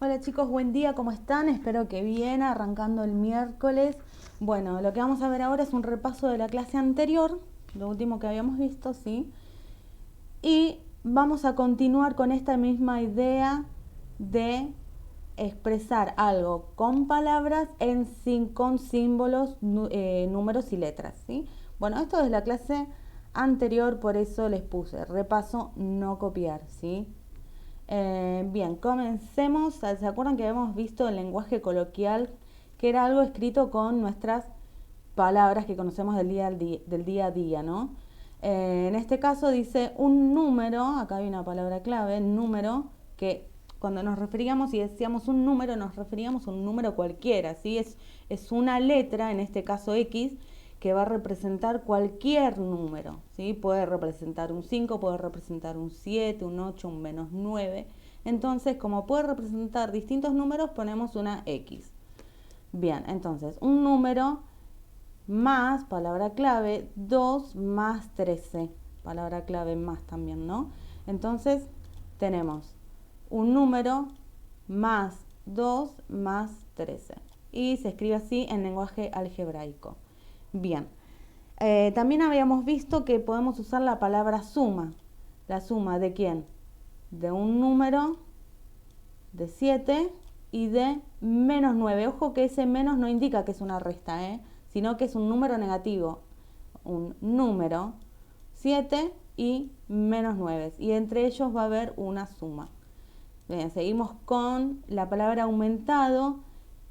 Hola chicos, buen día, ¿cómo están? Espero que bien, arrancando el miércoles. Bueno, lo que vamos a ver ahora es un repaso de la clase anterior, lo último que habíamos visto, ¿sí? Y vamos a continuar con esta misma idea de expresar algo con palabras con símbolos, números y letras, ¿sí? Bueno, esto es la clase anterior, por eso les puse repaso, no copiar, ¿sí? Bien, comencemos. ¿Se acuerdan que habíamos visto el lenguaje coloquial, que era algo escrito con nuestras palabras que conocemos del día a día, ¿no? En este caso dice un número, acá hay una palabra clave, número, que cuando nos referíamos y decíamos un número, nos referíamos a un número cualquiera, ¿sí? Es una letra, en este caso X, que va a representar cualquier número, ¿sí? Puede representar un 5, puede representar un 7, un 8, un -9. Entonces, como puede representar distintos números, ponemos una X. Bien, entonces, un número más, palabra clave, 2 más 13. Palabra clave más también, ¿no? Entonces, tenemos un número más 2 más 13. Y se escribe así en lenguaje algebraico. Bien, también habíamos visto que podemos usar la palabra suma. ¿La suma de quién? De un número de 7 y de -9. Ojo que ese menos no indica que es una resta, sino que es un número negativo. Un número 7 y -9. Y entre ellos va a haber una suma. Bien, seguimos con la palabra aumentado,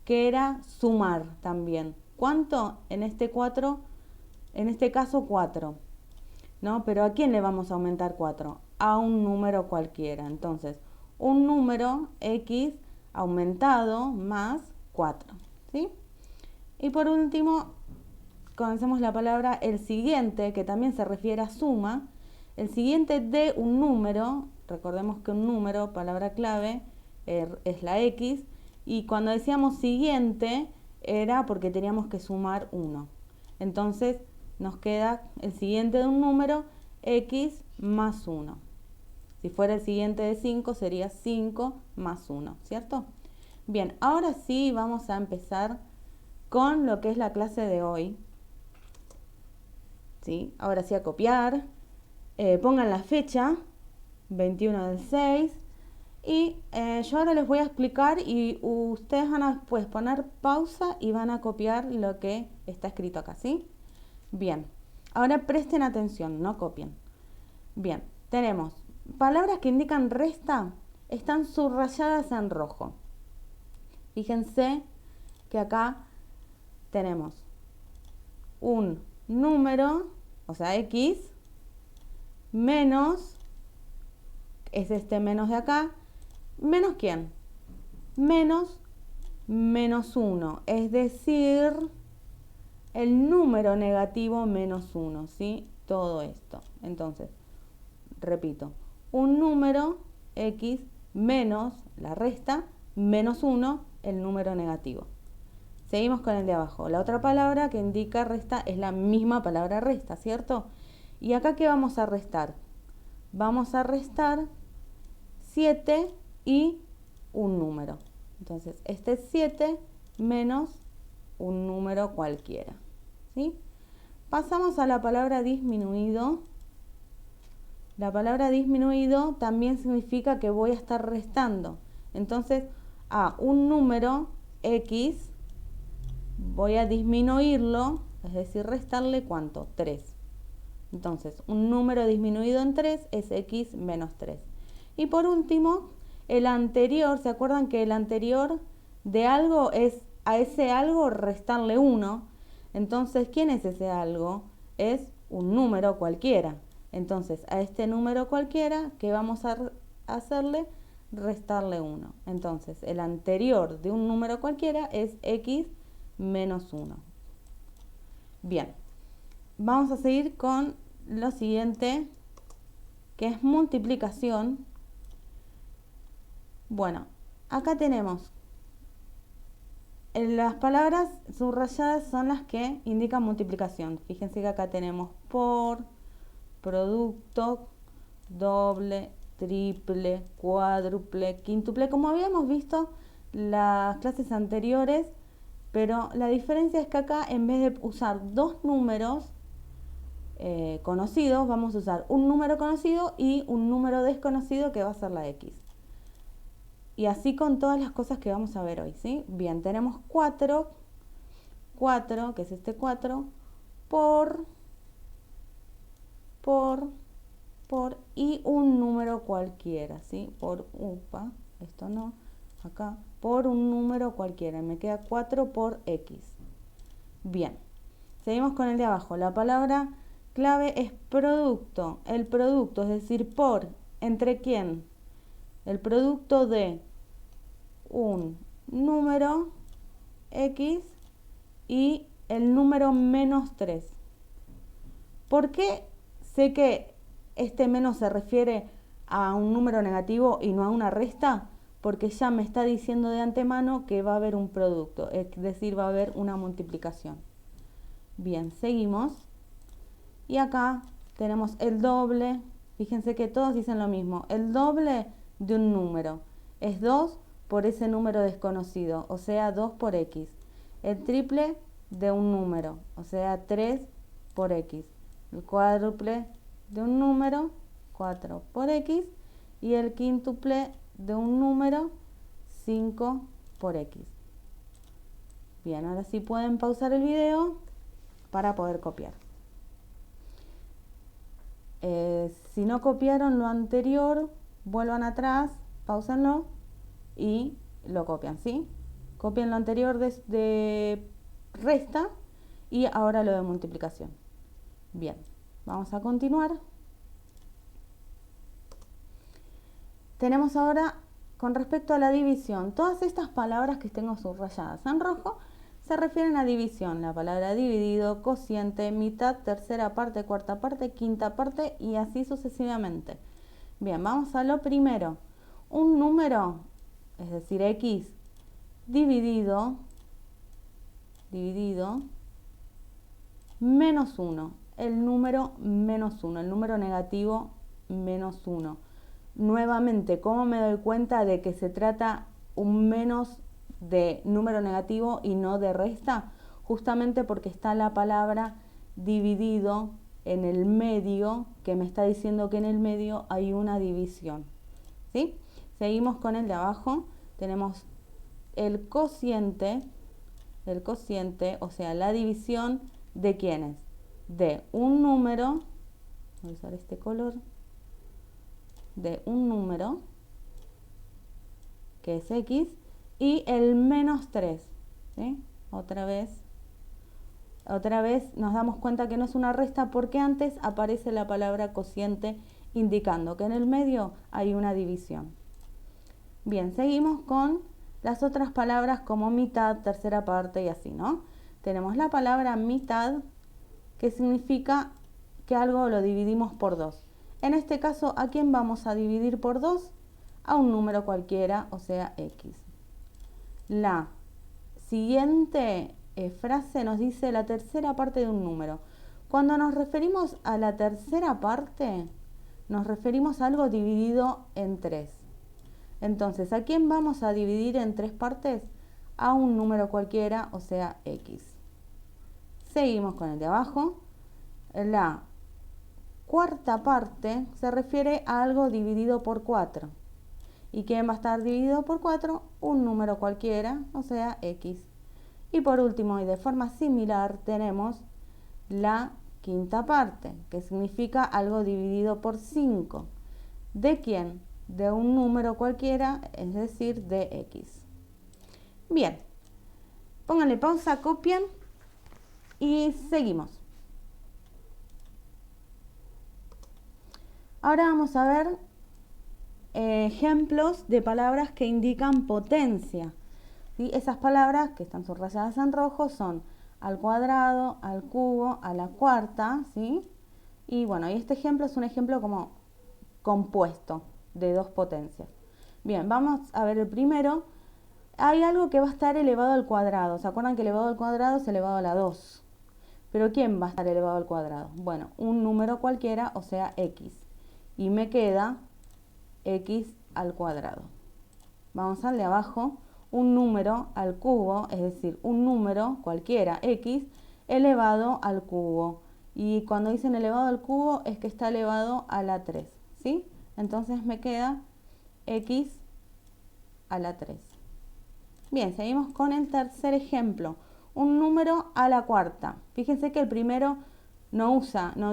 que era sumar también. ¿Cuánto? En este caso 4, ¿no? Pero ¿a quién le vamos a aumentar 4? A un número cualquiera. Entonces, un número X aumentado más 4, ¿sí? Y por último, conocemos la palabra el siguiente, que también se refiere a suma. El siguiente de un número, recordemos que un número, palabra clave, es la X, y cuando decíamos siguiente era porque teníamos que sumar 1. Entonces nos queda el siguiente de un número, X más 1. Si fuera el siguiente de 5 sería 5 más 1, ¿cierto? Bien, ahora sí vamos a empezar con lo que es la clase de hoy. ¿Sí? Ahora sí a copiar. Pongan la fecha, 21 del 6. Y yo ahora les voy a explicar y ustedes van a pues, poner pausa y van a copiar lo que está escrito acá, ¿sí? Bien, ahora presten atención, no copien. Bien, tenemos palabras que indican resta, están subrayadas en rojo. Fíjense que acá tenemos un número, o sea, X, menos, es este menos de acá, ¿menos quién? Menos -1, es decir, el número negativo -1, ¿sí? Todo esto. Entonces, repito, un número X menos la resta, -1, el número negativo. Seguimos con el de abajo. La otra palabra que indica resta es la misma palabra resta, ¿cierto? ¿Y acá qué vamos a restar? Vamos a restar 7 y un número. Entonces, este es 7 menos un número cualquiera, ¿sí? Pasamos a la palabra disminuido. La palabra disminuido también significa que voy a estar restando. Entonces, a un número X voy a disminuirlo, es decir, restarle ¿cuánto? 3. Entonces, un número disminuido en 3 es X menos 3. Y por último, el anterior, ¿se acuerdan que el anterior de algo es a ese algo restarle 1? Entonces, ¿quién es ese algo? Es un número cualquiera. Entonces, a este número cualquiera, ¿qué vamos a hacerle? Restarle 1. Entonces, el anterior de un número cualquiera es X menos 1. Bien, vamos a seguir con lo siguiente, que es multiplicación. Bueno, acá tenemos las palabras subrayadas son las que indican multiplicación. Fíjense que acá tenemos por, producto, doble, triple, cuádruple, quíntuple, como habíamos visto las clases anteriores, pero la diferencia es que acá en vez de usar dos números conocidos, vamos a usar un número conocido y un número desconocido que va a ser la x. Y así con todas las cosas que vamos a ver hoy, ¿sí? Bien, tenemos 4, que es este 4, por, y un número cualquiera, ¿sí? Esto no, acá, por un número cualquiera. Me queda 4 por x. Bien, seguimos con el de abajo. La palabra clave es producto. El producto, es decir, por, ¿entre quién? El producto de un número x y el número menos 3. ¿Por qué sé que este menos se refiere a un número negativo y no a una resta? Porque ya me está diciendo de antemano que va a haber un producto, es decir, va a haber una multiplicación. Bien, seguimos. Y acá tenemos el doble. Fíjense que todos dicen lo mismo. El doble de un número es 2 por ese número desconocido, o sea, 2 por x. El triple de un número, o sea, 3 por x. El cuádruple de un número, 4 por x. Y el quíntuple de un número, 5 por x. Bien, ahora sí pueden pausar el video para poder copiar. Si no copiaron lo anterior, vuelvan atrás, pausenlo y lo copian, ¿sí? Copien lo anterior de resta y ahora lo de multiplicación. Bien, vamos a continuar. Tenemos ahora, con respecto a la división, todas estas palabras que tengo subrayadas en rojo se refieren a división. La palabra dividido, cociente, mitad, tercera parte, cuarta parte, quinta parte y así sucesivamente. Bien, vamos a lo primero. Un número, es decir, x, dividido menos 1. El número menos 1, el número negativo menos 1. Nuevamente, ¿cómo me doy cuenta de que se trata un menos de número negativo y no de resta? Justamente porque está la palabra dividido en el medio, que me está diciendo que en el medio hay una división. ¿Sí? Seguimos con el de abajo. Tenemos el cociente, o sea, la división de ¿quiénes? De un número, voy a usar este color, de un número, que es x, y el menos 3. ¿Sí? Otra vez nos damos cuenta que no es una resta porque antes aparece la palabra cociente indicando que en el medio hay una división. Bien, seguimos con las otras palabras como mitad, tercera parte y así, ¿no? Tenemos la palabra mitad, que significa que algo lo dividimos por 2. En este caso, ¿a quién vamos a dividir por 2? A un número cualquiera, o sea, x. La siguiente frase nos dice la tercera parte de un número. Cuando nos referimos a la tercera parte, nos referimos a algo dividido en 3. Entonces, ¿a quién vamos a dividir en 3 partes? A un número cualquiera, o sea, x. Seguimos con el de abajo. La cuarta parte se refiere a algo dividido por 4. ¿Y quién va a estar dividido por 4? Un número cualquiera, o sea, x. Y por último, y de forma similar, tenemos la quinta parte, que significa algo dividido por 5. ¿De quién? De un número cualquiera, es decir, de x. Bien, pónganle pausa, copien y seguimos. Ahora vamos a ver ejemplos de palabras que indican potencia. ¿Sí? Esas palabras que están subrayadas en rojo son al cuadrado, al cubo, a la cuarta, ¿sí? Y bueno, y este ejemplo es un ejemplo como compuesto de dos potencias. Bien, vamos a ver el primero. Hay algo que va a estar elevado al cuadrado. ¿Se acuerdan que elevado al cuadrado es elevado a la 2? ¿Pero quién va a estar elevado al cuadrado? Bueno, un número cualquiera, o sea, x. Y me queda x al cuadrado. Vamos al de abajo, un número al cubo, es decir, un número cualquiera, x, elevado al cubo. Y cuando dicen elevado al cubo es que está elevado a la 3, ¿sí? Entonces me queda x a la 3. Bien, seguimos con el tercer ejemplo. Un número a la cuarta. Fíjense que el primero no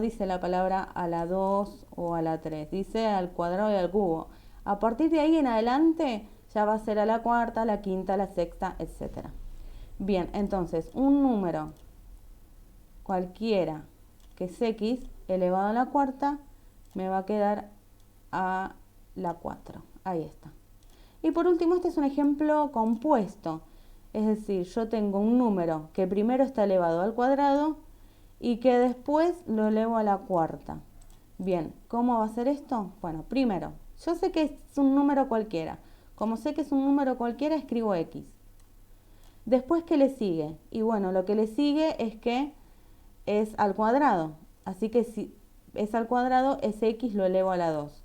dice la palabra a la 2 o a la 3, dice al cuadrado y al cubo. A partir de ahí en adelante ya va a ser a la cuarta, a la quinta, a la sexta, etc. Bien, entonces un número cualquiera que es x elevado a la cuarta me va a quedar a la 4. Ahí está. Y por último, este es un ejemplo compuesto. Es decir, yo tengo un número que primero está elevado al cuadrado y que después lo elevo a la cuarta. Bien, ¿cómo va a ser esto? Bueno, primero, yo sé que es un número cualquiera. Como sé que es un número cualquiera, escribo x. Después, ¿qué le sigue? Y bueno, lo que le sigue es que es al cuadrado. Así que si es al cuadrado, ese x lo elevo a la 2.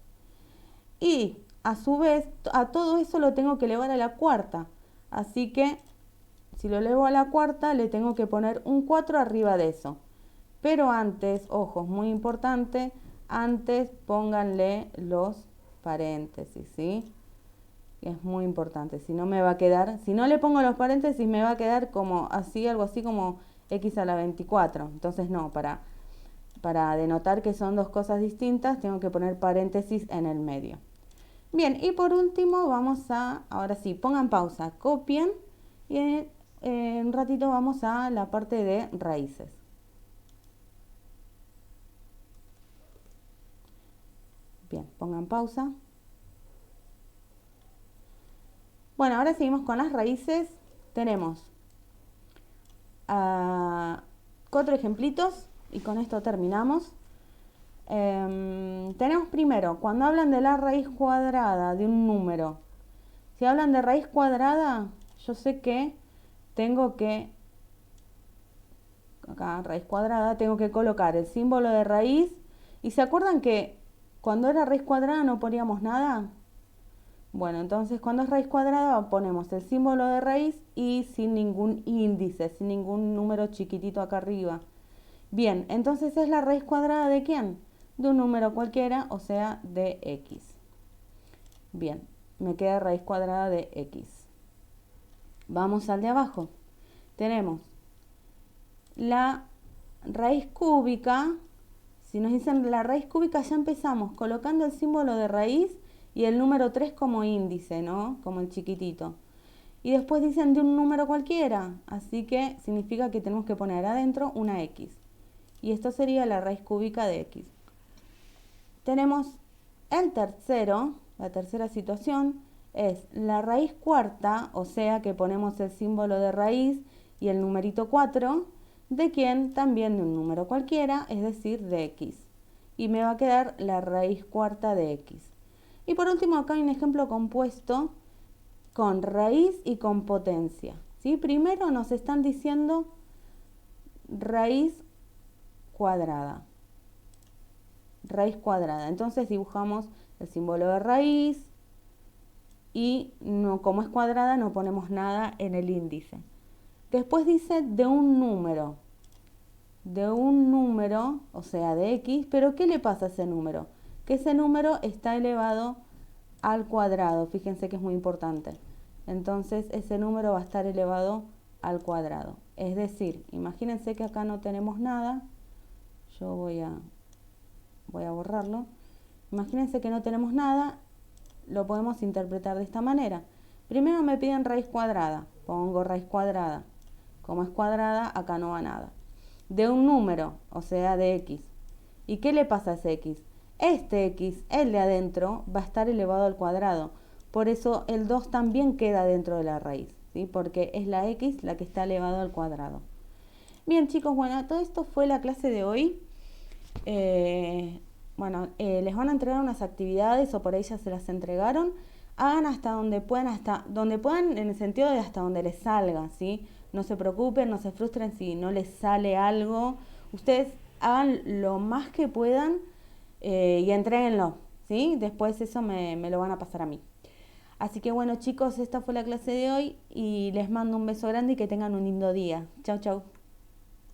Y a su vez, a todo eso lo tengo que elevar a la cuarta. Así que, si lo elevo a la cuarta, le tengo que poner un 4 arriba de eso. Pero antes, ojo, es muy importante, antes pónganle los paréntesis, ¿sí? Es muy importante, si no me va a quedar, si no le pongo los paréntesis me va a quedar como así, algo así como x a la 24. Entonces no, para denotar que son dos cosas distintas, tengo que poner paréntesis en el medio. Bien, y por último vamos a, ahora sí, pongan pausa, copien y en un ratito vamos a la parte de raíces. Bien, pongan pausa. Bueno, ahora seguimos con las raíces. Tenemos 4 ejemplitos y con esto terminamos. Tenemos primero, cuando hablan de la raíz cuadrada de un número, si hablan de raíz cuadrada, yo sé que tengo que, acá raíz cuadrada, tengo que colocar el símbolo de raíz. ¿Y se acuerdan que cuando era raíz cuadrada no poníamos nada? Bueno, entonces cuando es raíz cuadrada ponemos el símbolo de raíz y sin ningún índice, sin ningún número chiquitito acá arriba. Bien, entonces es la raíz cuadrada ¿de quién? De un número cualquiera, o sea, de x. Bien, me queda raíz cuadrada de x. Vamos al de abajo. Tenemos la raíz cúbica. Si nos dicen la raíz cúbica, ya empezamos colocando el símbolo de raíz y el número 3 como índice, ¿no? Como el chiquitito. Y después dicen de un número cualquiera, así que significa que tenemos que poner adentro una x. Y esto sería la raíz cúbica de x. Tenemos el tercero, la tercera situación, es la raíz cuarta, o sea que ponemos el símbolo de raíz y el numerito 4, ¿de quién? También de un número cualquiera, es decir, de x. Y me va a quedar la raíz cuarta de x. Y por último acá hay un ejemplo compuesto con raíz y con potencia, ¿sí? Primero nos están diciendo raíz cuadrada. Raíz cuadrada. Entonces dibujamos el símbolo de raíz y no, como es cuadrada no ponemos nada en el índice. Después dice de un número. De un número, o sea de x, pero ¿qué le pasa a ese número? Que ese número está elevado al cuadrado. Fíjense que es muy importante. Entonces ese número va a estar elevado al cuadrado. Es decir, imagínense que acá no tenemos nada. Yo voy a borrarlo. Imagínense que no tenemos nada. Lo podemos interpretar de esta manera. Primero me piden raíz cuadrada. Pongo raíz cuadrada. Como es cuadrada, acá no va nada. De un número, o sea de x. ¿Y qué le pasa a ese x? Este x, el de adentro, va a estar elevado al cuadrado. Por eso el 2 también queda dentro de la raíz, ¿sí? Porque es la x la que está elevado al cuadrado. Bien, chicos, bueno, todo esto fue la clase de hoy. Les van a entregar unas actividades o por ahí ya se las entregaron. Hagan hasta donde puedan en el sentido de hasta donde les salga, ¿sí? No se preocupen, no se frustren si no les sale algo. Ustedes hagan lo más que puedan y entréguenlo. ¿sí? Después eso me lo van a pasar a mí. Así que bueno chicos, esta fue la clase de hoy y les mando un beso grande y que tengan un lindo día. Chau, chau.